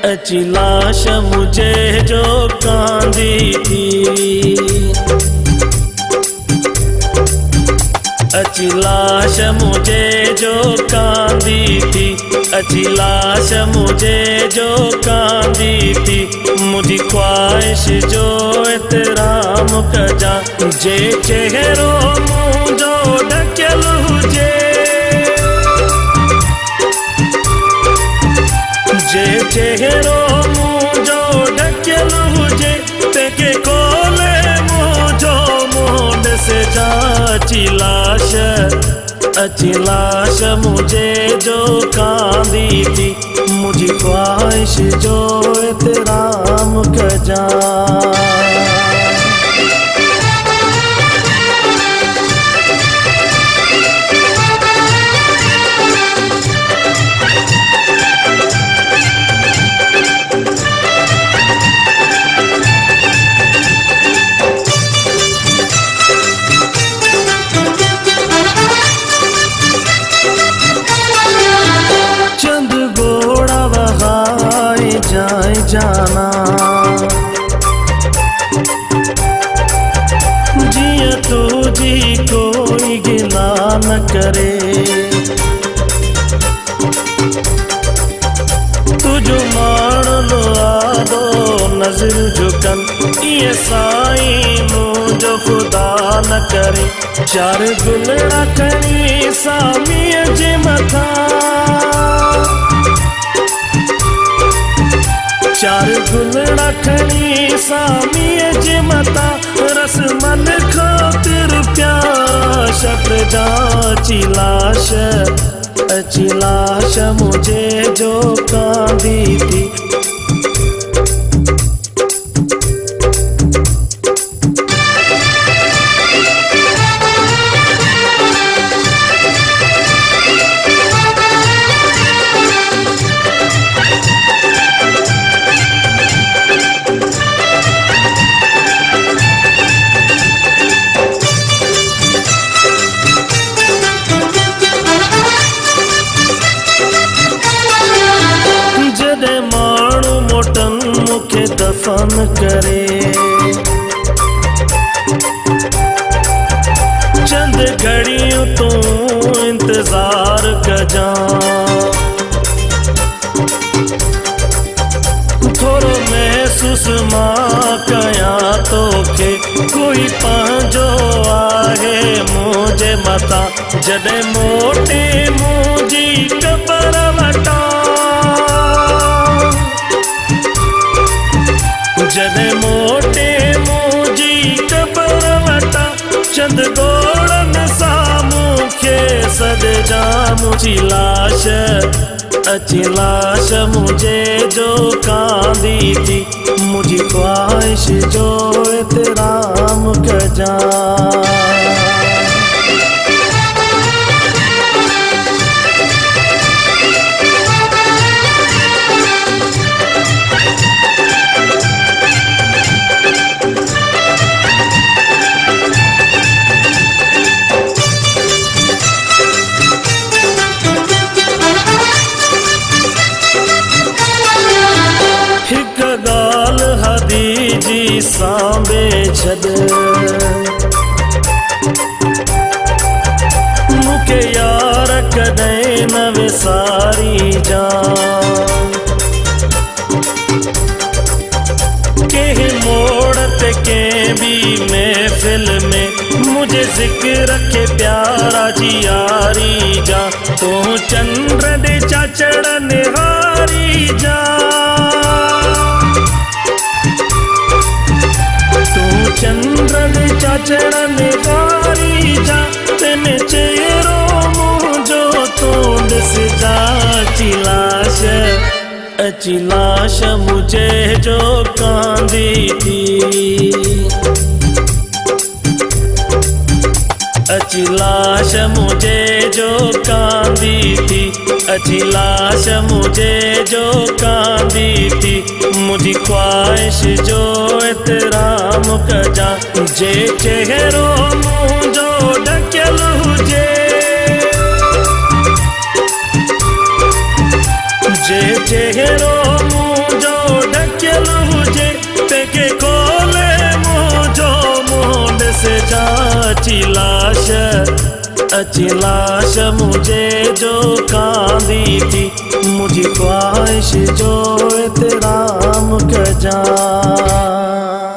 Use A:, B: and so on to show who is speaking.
A: अची लाश मुझे जो कांदी थी, अची लाश मुझे जो कांदी थी, अची लाश मुझे जो कांदी थी। मुझी ख्वाहिश जो एतराम कजा, जे चेहरो मुझो ढकियल हुजे, जे चेहरो मुझो ढकियल हुजे, तेके खोले मुझो मुंड से जा। अची लाश मुझे जो कांदी थी, मुझी ख्वाहिश जो एतराम कजा। जाए जाना जिया तुझी कोई गिला न करे, तुझो मान लो आदो नजर झुकन, ये साईं मुझो खुदा न करे। चार गुलड़ा खणी सामीअ जे मथा, चार गुलड़ा खणी सामीअ जे मथा, रस मन खातिर प्यारा शत जा। अची लाश मुझे जो कांदी थी, मुखे दफन करे, चंद घड़ियों तू इंतजार कजा। थोरो महसूस मां कया तोखे, कोई पंहिंजो आहे मुझे मथा। जॾहिं मोटे मुंहिंजी क़बर वटा, जॾहिं मोटे मुंहिंजी क़बर वटा, चंद गोड़नि सां मूंखे सॾिजा। अची लाश मुझे जो कांदी थी, मुझी ख्वाहिश जो एतराम कजा। जी सांबे छद मुखे यार कदे न विसारी जा। के मोड़ ते के भी महफिल में मुझे जिक्र के प्यारा जी यारी जा। तो चंद्र दे चाचड़ निहारी जा, चंद्र दे चाचड़ निहारी जा। तेने चेहरो मुझो तोड़ से जा। अची लाश मुझे जो कांदी थी, अची लाश मुझे जो कांदी थी, अची लाश मुझे जो कांदी थी। मुझी ख्वाहिश जो एतराम कजा, जे चेहरो मुझो ढकियल हुजे, जे घेरो मुंहिंजो ढकियल हुजे तंहिंखे खोले मुंहिंजो मुंहुं ॾिसे जा अची लाश मुझे जो कांदी थी मुझी ख्वाहिश जो एतराम कजां।